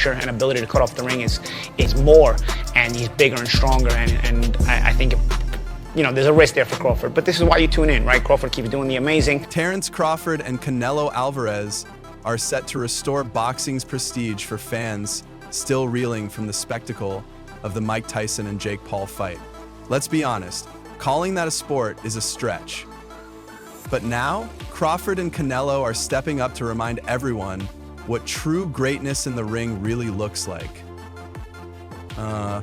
pressure and ability to cut off the ring is more, and he's bigger and stronger, and I think, you know, there's a risk there for Crawford, but this is why you tune in, right? Crawford keeps doing the amazing. Terence Crawford and Canelo Alvarez are set to restore boxing's prestige for fans still reeling from the spectacle of the Mike Tyson and Jake Paul fight. Let's be honest, calling that a sport is a stretch. But now, Crawford and Canelo are stepping up to remind everyone what true greatness in the ring really looks like. We're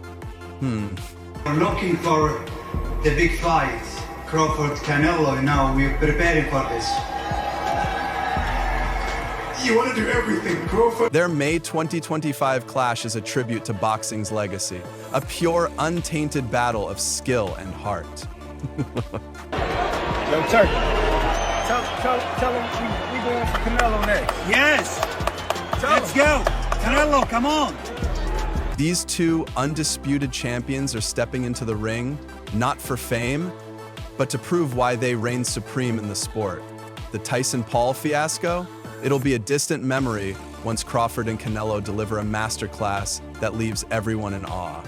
looking for the big fight, Crawford-Canelo. Now we're preparing for this. You want to do everything, Crawford. Their May 2025 clash is a tribute to boxing's legacy, a pure, untainted battle of skill and heart. Yo, Turkey, tell him we going for Canelo next. Yes! Let's go! Canelo, come on! These two undisputed champions are stepping into the ring, not for fame, but to prove why they reign supreme in the sport. The Tyson-Paul fiasco? It'll be a distant memory once Crawford and Canelo deliver a masterclass that leaves everyone in awe.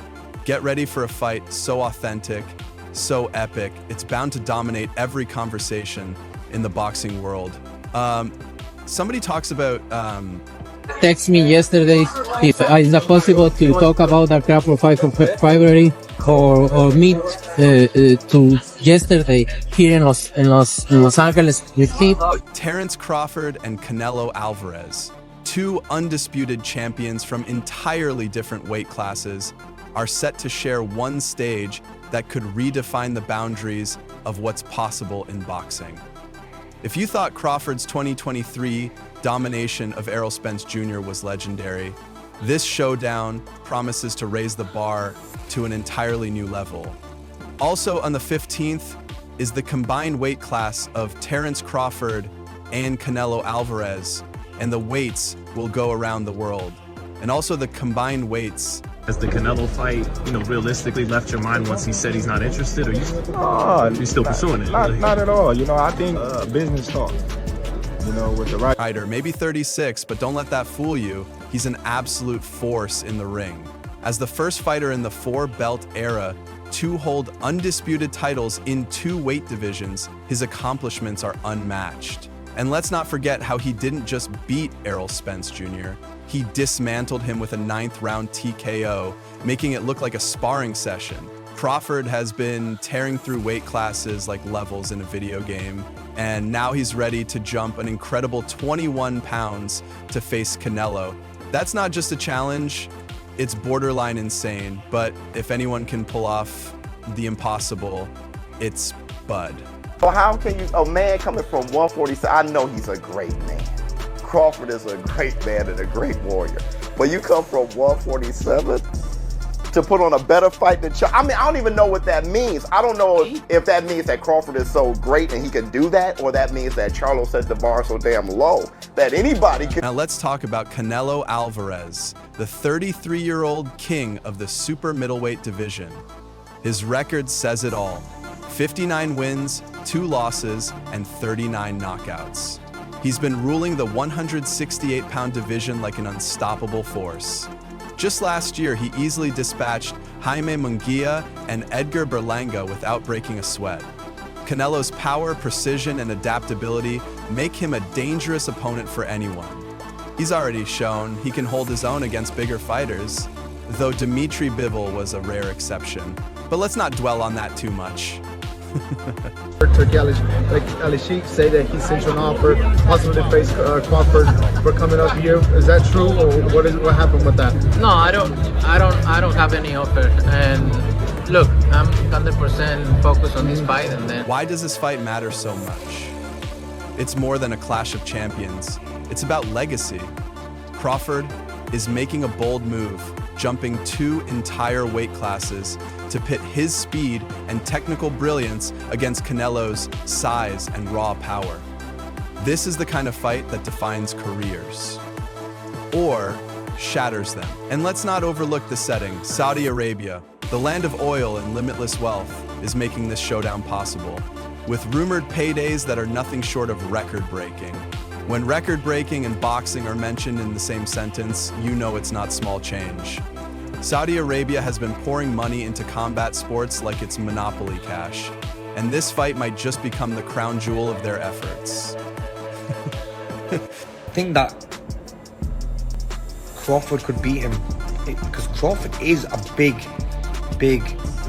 Get ready for a fight so authentic, so epic, it's bound to dominate every conversation in the boxing world. Somebody talks about text me yesterday if it's not possible to talk about the Crawford fight for February or meet to yesterday here in Los Angeles with him. Terence Crawford and Canelo Alvarez, two undisputed champions from entirely different weight classes, are set to share one stage that could redefine the boundaries of what's possible in boxing. If you thought Crawford's 2023 domination of Errol Spence Jr. was legendary, this showdown promises to raise the bar to an entirely new level. Also on the 15th is the combined weight class of Terence Crawford and Canelo Alvarez, and the weights will go around the world. And also the combined weights. Has the Canelo fight, you know, realistically left your mind once he said he's not interested, or you still pursuing it? Not at all. You know, I think business talk. You know, with the right Fighter, maybe 36, but don't let that fool you. He's an absolute force in the ring. As the first fighter in the four-belt era to hold undisputed titles in two weight divisions, his accomplishments are unmatched. And let's not forget how he didn't just beat Errol Spence Jr., he dismantled him with a 9th-round TKO, making it look like a sparring session. Crawford has been tearing through weight classes like levels in a video game, and now he's ready to jump an incredible 21 pounds to face Canelo. That's not just a challenge, it's borderline insane, but if anyone can pull off the impossible, it's Bud. So how can you, a man coming from 147, I know he's a great man. Crawford is a great man and a great warrior. But you come from 147 to put on a better fight than Charlo. I mean, I don't even know what that means. I don't know if that means that Crawford is so great and he can do that, or that means that Charlo set the bar so damn low that anybody can. Now let's talk about Canelo Alvarez, the 33-year-old king of the super middleweight division. His record says it all. 59 wins, 2 losses, and 39 knockouts. He's been ruling the 168-pound division like an unstoppable force. Just last year, he easily dispatched Jaime Munguia and Edgar Berlanga without breaking a sweat. Canelo's power, precision, and adaptability make him a dangerous opponent for anyone. He's already shown he can hold his own against bigger fighters, though Dimitri Bivol was a rare exception. But let's not dwell on that too much. Turkey Ali Sheikh say that he sent you an offer, possibly to face Crawford for coming up here. Is that true, or what happened with that? No, I don't have any offer. And look, I'm 100% focused on this fight, and then. Why does this fight matter so much? It's more than a clash of champions. It's about legacy. Crawford is making a bold move, jumping 2 entire weight classes to pit his speed and technical brilliance against Canelo's size and raw power. This is the kind of fight that defines careers, or shatters them. And let's not overlook the setting. Saudi Arabia, the land of oil and limitless wealth, is making this showdown possible, with rumored paydays that are nothing short of record-breaking. When record-breaking and boxing are mentioned in the same sentence, you know it's not small change. Saudi Arabia has been pouring money into combat sports like it's monopoly cash, and this fight might just become the crown jewel of their efforts. I think that Crawford could beat him because Crawford is a big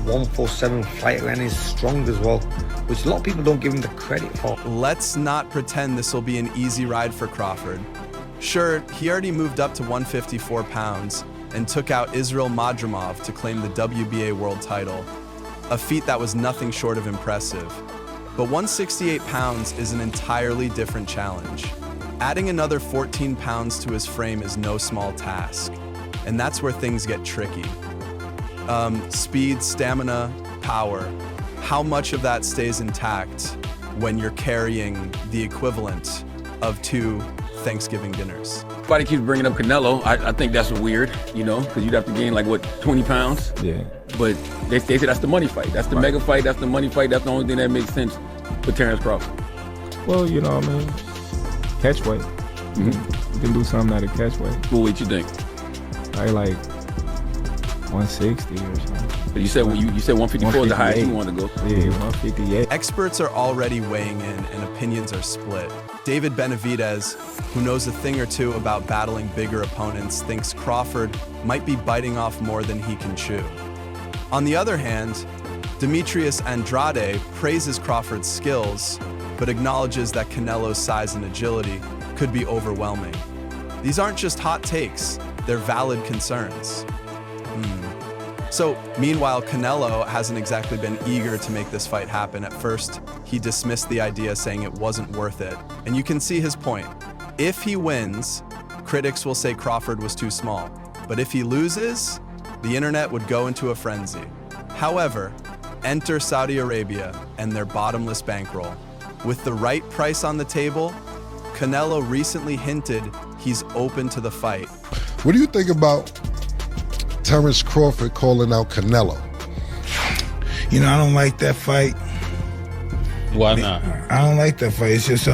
147 fighter and is strong as well, which a lot of people don't give him the credit for. Let's not pretend this will be an easy ride for Crawford. Sure, he already moved up to 154 pounds and took out Israel Madrimov to claim the WBA world title, a feat that was nothing short of impressive. But 168 pounds is an entirely different challenge. Adding another 14 pounds to his frame is no small task, and that's where things get tricky. Speed, stamina, power. How much of that stays intact when you're carrying the equivalent of 2 Thanksgiving dinners? Everybody keeps bringing up Canelo. I think that's weird, you know, because you'd have to gain like, what, 20 pounds? Yeah. But they say that's the money fight. That's the mega fight. That's the money fight. That's the only thing that makes sense for Terence Crawford. Well, you know what I mean? Catch weight. You can do something at a catch weight. What weight you think? Probably like 160 or something. But you said 154 is the highest you want to go. Yeah, 158. Experts are already weighing in and opinions are split. David Benavidez, who knows a thing or two about battling bigger opponents, thinks Crawford might be biting off more than he can chew. On the other hand, Demetrius Andrade praises Crawford's skills, but acknowledges that Canelo's size and agility could be overwhelming. These aren't just hot takes, they're valid concerns. So, meanwhile, Canelo hasn't exactly been eager to make this fight happen. At first, he dismissed the idea, saying it wasn't worth it. And you can see his point. If he wins, critics will say Crawford was too small. But if he loses, the internet would go into a frenzy. However, enter Saudi Arabia and their bottomless bankroll. With the right price on the table, Canelo recently hinted he's open to the fight. What do you think about Terence Crawford calling out Canelo? You know, I don't like that fight. Why not? I don't like that fight. It's just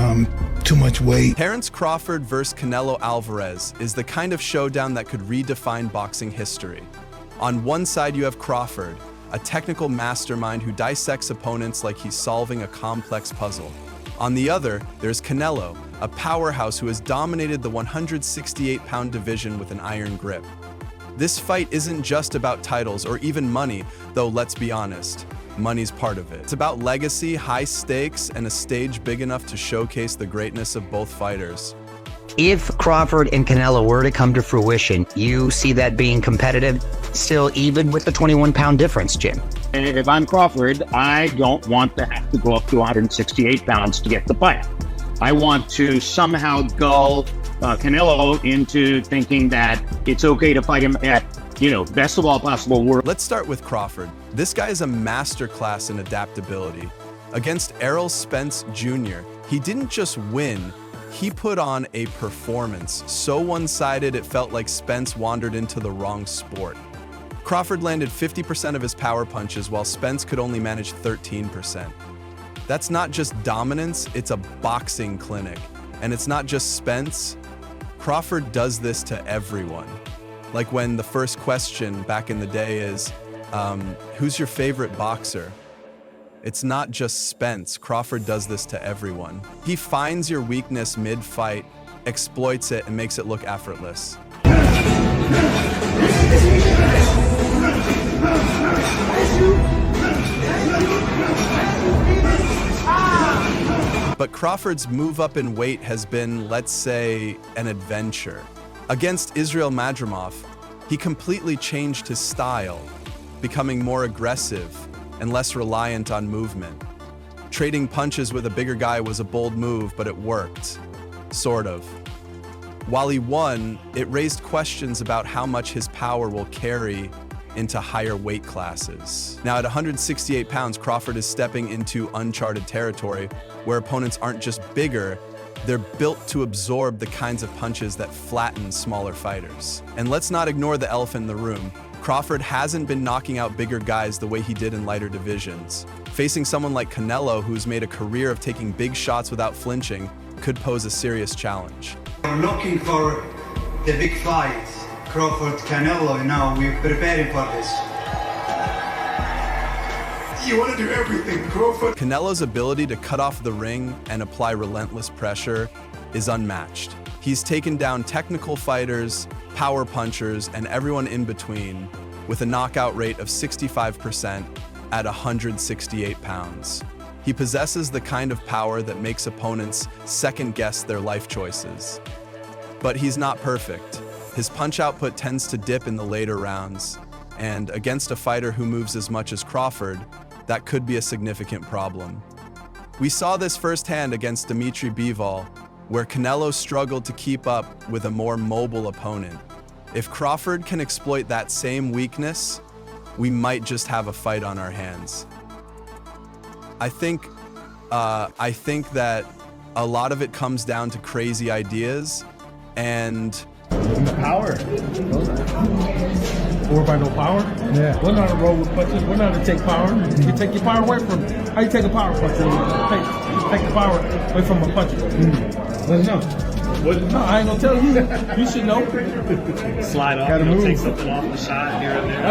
too much weight. Terence Crawford versus Canelo Alvarez is the kind of showdown that could redefine boxing history. On one side, you have Crawford, a technical mastermind who dissects opponents like he's solving a complex puzzle. On the other, there's Canelo, a powerhouse who has dominated the 168-pound division with an iron grip. This fight isn't just about titles or even money, though let's be honest, money's part of it. It's about legacy, high stakes, and a stage big enough to showcase the greatness of both fighters. If Crawford and Canelo were to come to fruition, you see that being competitive, still even with the 21-pound difference, Jim? If I'm Crawford, I don't want to have to go up to 168 pounds to get the fight. I want to somehow gull Canelo into thinking that it's okay to fight him at, best of all possible world. Let's start with Crawford. This guy is a masterclass in adaptability. Against Errol Spence Jr., he didn't just win, he put on a performance so one-sided it felt like Spence wandered into the wrong sport. Crawford landed 50% of his power punches while Spence could only manage 13%. That's not just dominance, it's a boxing clinic. And it's not just Spence. Crawford does this to everyone. Like when the first question back in the day is, who's your favorite boxer? It's not just Spence. Crawford does this to everyone. He finds your weakness mid-fight, exploits it, and makes it look effortless. But Crawford's move up in weight has been, let's say, an adventure. Against Israel Madrimov, he completely changed his style, becoming more aggressive and less reliant on movement. Trading punches with a bigger guy was a bold move, but it worked. Sort of. While he won, it raised questions about how much his power will carry into higher weight classes. Now at 168 pounds, Crawford is stepping into uncharted territory where opponents aren't just bigger, they're built to absorb the kinds of punches that flatten smaller fighters. And let's not ignore the elephant in the room. Crawford hasn't been knocking out bigger guys the way he did in lighter divisions. Facing someone like Canelo, who's made a career of taking big shots without flinching, could pose a serious challenge. We're looking for the big fight, Crawford Canelo. We're preparing for this. You want to do everything, Crawford. Canelo's ability to cut off the ring and apply relentless pressure is unmatched. He's taken down technical fighters, power punchers, and everyone in between with a knockout rate of 65% at 168 pounds. He possesses the kind of power that makes opponents second-guess their life choices. But he's not perfect. His punch output tends to dip in the later rounds, and against a fighter who moves as much as Crawford, that could be a significant problem. We saw this firsthand against Dimitri Bivol, where Canelo struggled to keep up with a more mobile opponent. If Crawford can exploit that same weakness, we might just have a fight on our hands. I think that a lot of it comes down to crazy ideas and power. Or by no power? Yeah. We're not a roll with punches. We're not to take power. You take your power away from it. How you take a power puncher? Take the power away from a puncher. Let us know. No, I ain't gonna tell you. You should know. Slide off, take something off the shot here and there.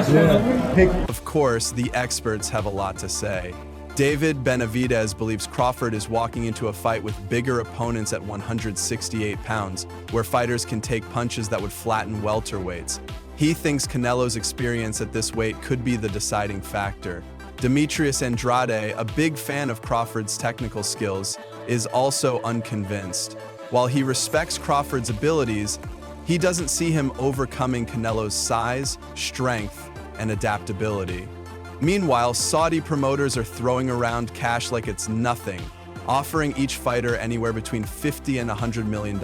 That's Of course, the experts have a lot to say. David Benavidez believes Crawford is walking into a fight with bigger opponents at 168 pounds, where fighters can take punches that would flatten welterweights. He thinks Canelo's experience at this weight could be the deciding factor. Demetrius Andrade, a big fan of Crawford's technical skills, is also unconvinced. While he respects Crawford's abilities, he doesn't see him overcoming Canelo's size, strength, and adaptability. Meanwhile, Saudi promoters are throwing around cash like it's nothing, offering each fighter anywhere between $50 and $100 million.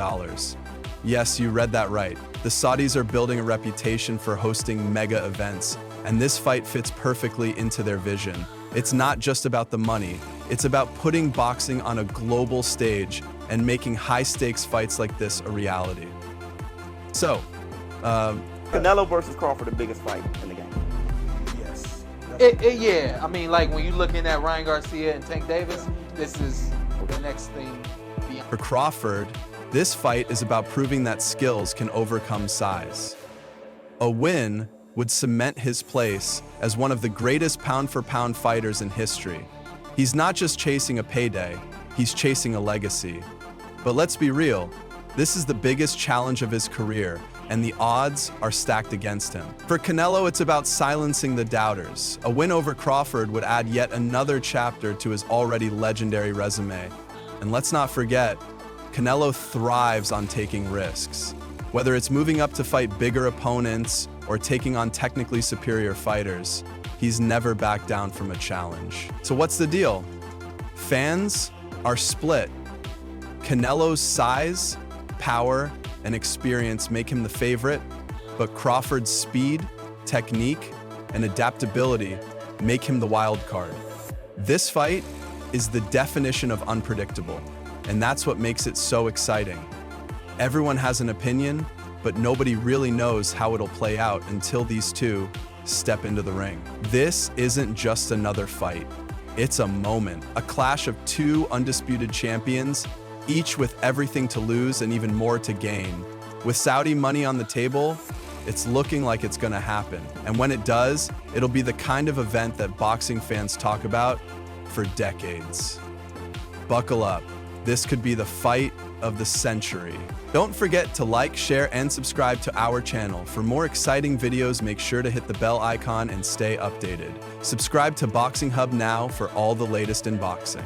Yes, you read that right. The Saudis are building a reputation for hosting mega events, and this fight fits perfectly into their vision. It's not just about the money, it's about putting boxing on a global stage and making high-stakes fights like this a reality. So, Canelo versus Crawford, the biggest fight in the game. Yeah, I mean, like when you're looking at Ryan Garcia and Tank Davis, this is the next thing beyond. For Crawford, this fight is about proving that skills can overcome size. A win would cement his place as one of the greatest pound-for-pound fighters in history. He's not just chasing a payday, he's chasing a legacy. But let's be real, this is the biggest challenge of his career, and the odds are stacked against him. For Canelo, it's about silencing the doubters. A win over Crawford would add yet another chapter to his already legendary resume. And let's not forget, Canelo thrives on taking risks. Whether it's moving up to fight bigger opponents or taking on technically superior fighters, he's never backed down from a challenge. So what's the deal? Fans are split. Canelo's size, power, and experience make him the favorite, but Crawford's speed, technique, and adaptability make him the wild card. This fight is the definition of unpredictable, and that's what makes it so exciting. Everyone has an opinion, but nobody really knows how it'll play out until these two step into the ring. This isn't just another fight. It's a moment, a clash of two undisputed champions, each with everything to lose and even more to gain. With Saudi money on the table, it's looking like it's gonna happen. And when it does, it'll be the kind of event that boxing fans talk about for decades. Buckle up. This could be the fight of the century. Don't forget to like, share, and subscribe to our channel. For more exciting videos, make sure to hit the bell icon and stay updated. Subscribe to Boxing Hub now for all the latest in boxing.